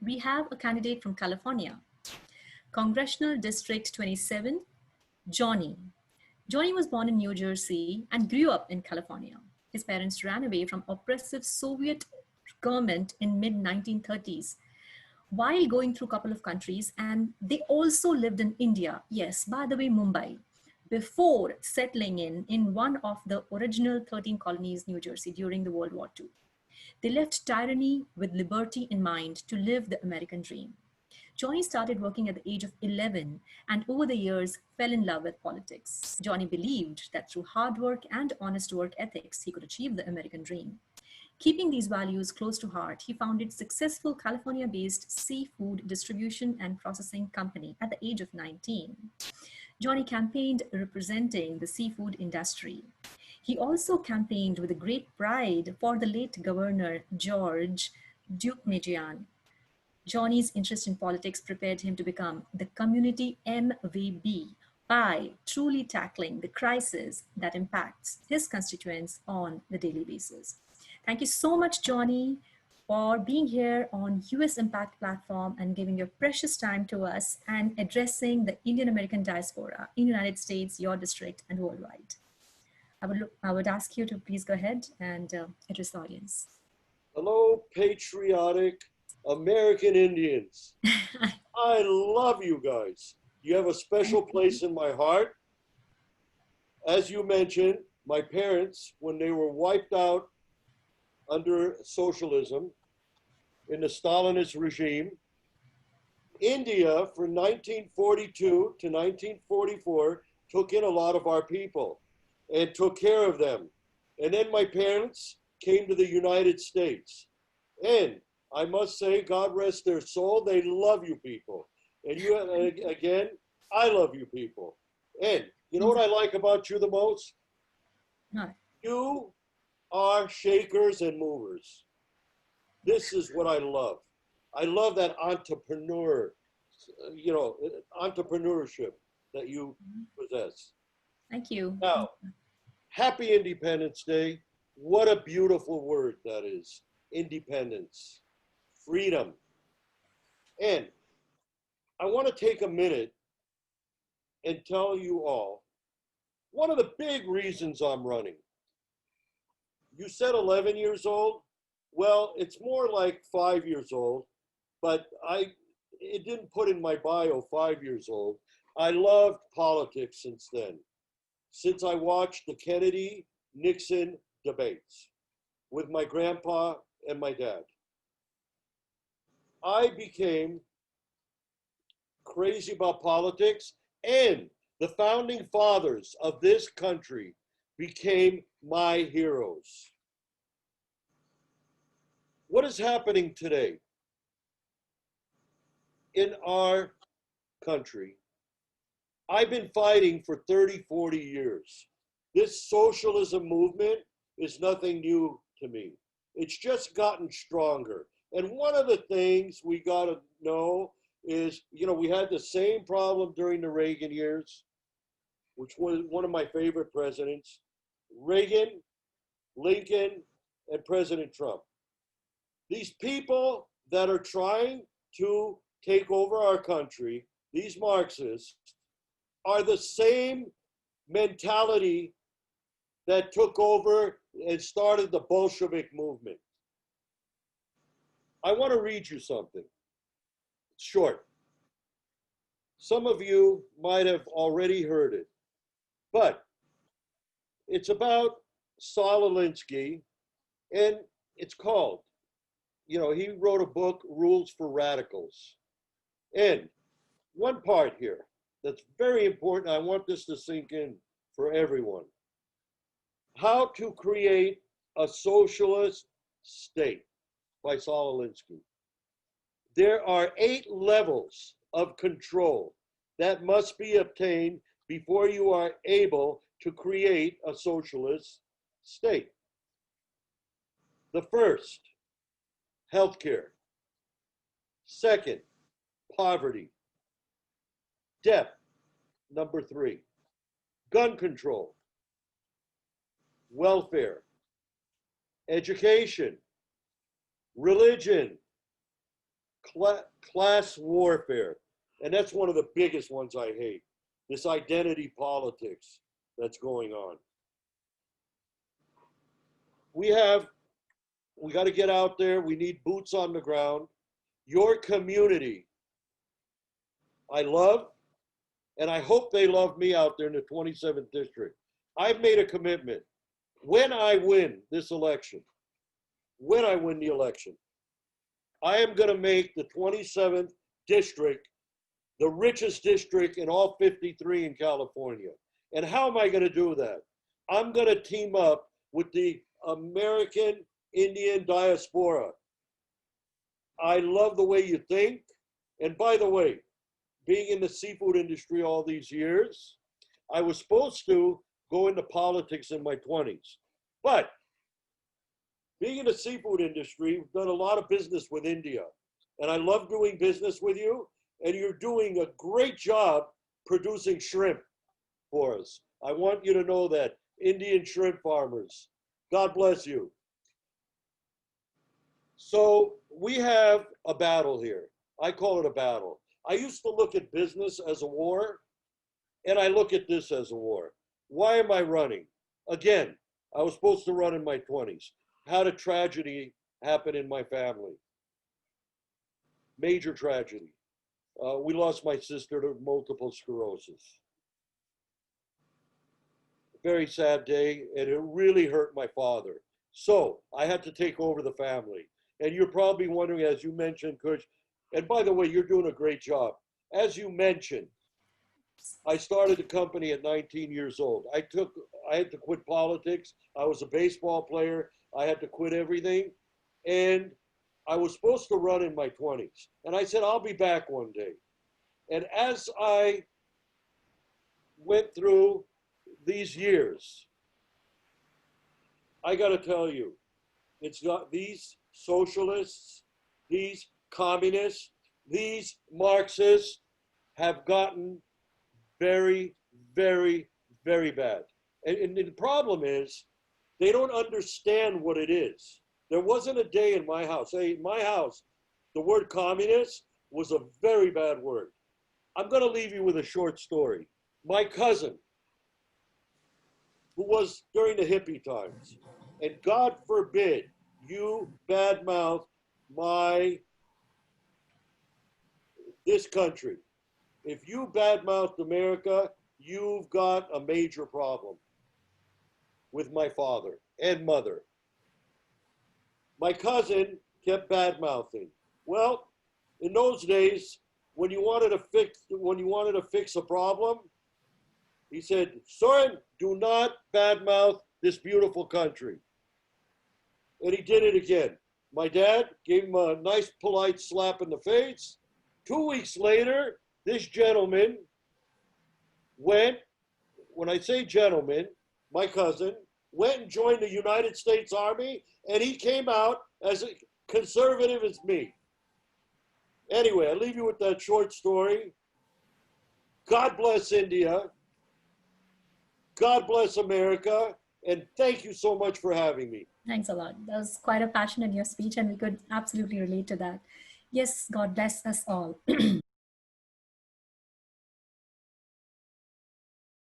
we have a candidate from California, Congressional District 27, Johnny. Johnny was born in New Jersey and grew up in California. His parents ran away from oppressive Soviet government in mid-1930s while going through a couple of countries, and they also lived in India, yes, by the way, Mumbai, before settling in one of the original 13 colonies, New Jersey, during the World War II. They left tyranny with liberty in mind to live the American dream. Johnny started working at the age of 11 and over the years fell in love with politics. Johnny believed that through hard work and honest work ethics, he could achieve the American dream. Keeping these values close to heart, he founded successful California-based seafood distribution and processing company at the age of 19. Johnny campaigned representing the seafood industry. He also campaigned with a great pride for the late Governor George Deukmejian. Johnny's interest in politics prepared him to become the community MVP by truly tackling the crisis that impacts his constituents on the daily basis. Thank you so much, Johnny, for being here on US Impact platform and giving your precious time to us and addressing the Indian American diaspora in the United States, your district, and worldwide. I would ask you to please go ahead and address the audience. Hello, patriotic American Indians. I love you guys. You have a special place in my heart. As you mentioned, my parents, when they were wiped out under socialism in the Stalinist regime, India from 1942 to 1944 took in a lot of our people and took care of them. And then my parents came to the United States. And I must say, God rest their soul, they love you people. And you, again, I love you people. And you know what I like about you the most? No. You are shakers and movers. This is what I love. I love that entrepreneurship that you possess. Thank you. Now, happy Independence Day. What a beautiful word that is. Independence, freedom. And I want to take a minute and tell you all one of the big reasons I'm running. You said 11 years old. Well, it's more like 5 years old, but it didn't put in my bio 5 years old. I loved politics since then, since I watched the Kennedy-Nixon debates with my grandpa and my dad. I became crazy about politics, and the founding fathers of this country became my heroes. What is happening today in our country? I've been fighting for 30, 40 years. This socialism movement is nothing new to me. It's just gotten stronger. And one of the things we got to know is, we had the same problem during the Reagan years, which was one of my favorite presidents. Reagan, Lincoln, and President Trump. These people that are trying to take over our country, these Marxists, are the same mentality that took over and started the Bolshevik movement. I want to read you something. It's short. Some of you might have already heard it, but it's about Saul Alinsky, and it's called, he wrote a book, Rules for Radicals. And one part here that's very important, I want this to sink in for everyone. How to Create a Socialist State by Saul Alinsky. There are 8 levels of control that must be obtained before you are able to create a socialist state. The first, healthcare. Second, poverty. Debt, number 3. Gun control. Welfare. Education. Religion. class warfare. And that's one of the biggest ones I hate, this identity politics that's going on. We got to get out there. We need boots on the ground. Your community, I love, and I hope they love me out there in the 27th district. I've made a commitment. When I win this election, when I win the election, I am going to make the 27th district the richest district in all 53 in California. And how am I going to do that? I'm going to team up with the American Indian diaspora. I love the way you think. And by the way, being in the seafood industry all these years, I was supposed to go into politics in my 20s. But being in the seafood industry, we've done a lot of business with India. And I love doing business with you. And you're doing a great job producing shrimp for us. I want you to know that, Indian shrimp farmers. God bless you. So we have a battle here. I call it a battle. I used to look at business as a war, and I look at this as a war. Why am I running? Again, I was supposed to run in my 20s. Had a tragedy happen in my family. Major tragedy. We lost my sister to multiple sclerosis. Very sad day, and it really hurt my father. So I had to take over the family. And you're probably wondering, as you mentioned, Kush, and by the way, you're doing a great job. As you mentioned, I started the company at 19 years old. I had to quit politics. I was a baseball player. I had to quit everything. And I was supposed to run in my 20s. And I said, I'll be back one day. And as I went through these years, I got to tell you, it's not these socialists, these communists, these Marxists have gotten very, very, very bad. And the problem is they don't understand what it is. There wasn't a day in my house. Hey, in my house, the word communist was a very bad word. I'm going to leave you with a short story. My cousin, who was during the hippie times, and God forbid you badmouth this country. If you badmouthed America, you've got a major problem with my father and mother. My cousin kept bad-mouthing. Well, in those days, when you wanted to fix a problem, he said, "Son, do not badmouth this beautiful country." And he did it again. My dad gave him a nice, polite slap in the face. 2 weeks later, this gentleman went, when I say gentleman, my cousin, went and joined the United States Army, and he came out as conservative as me. Anyway, I leave you with that short story. God bless India. God bless America. And thank you so much for having me. Thanks a lot. That was quite a passion in your speech, and we could absolutely relate to that. Yes, God bless us all.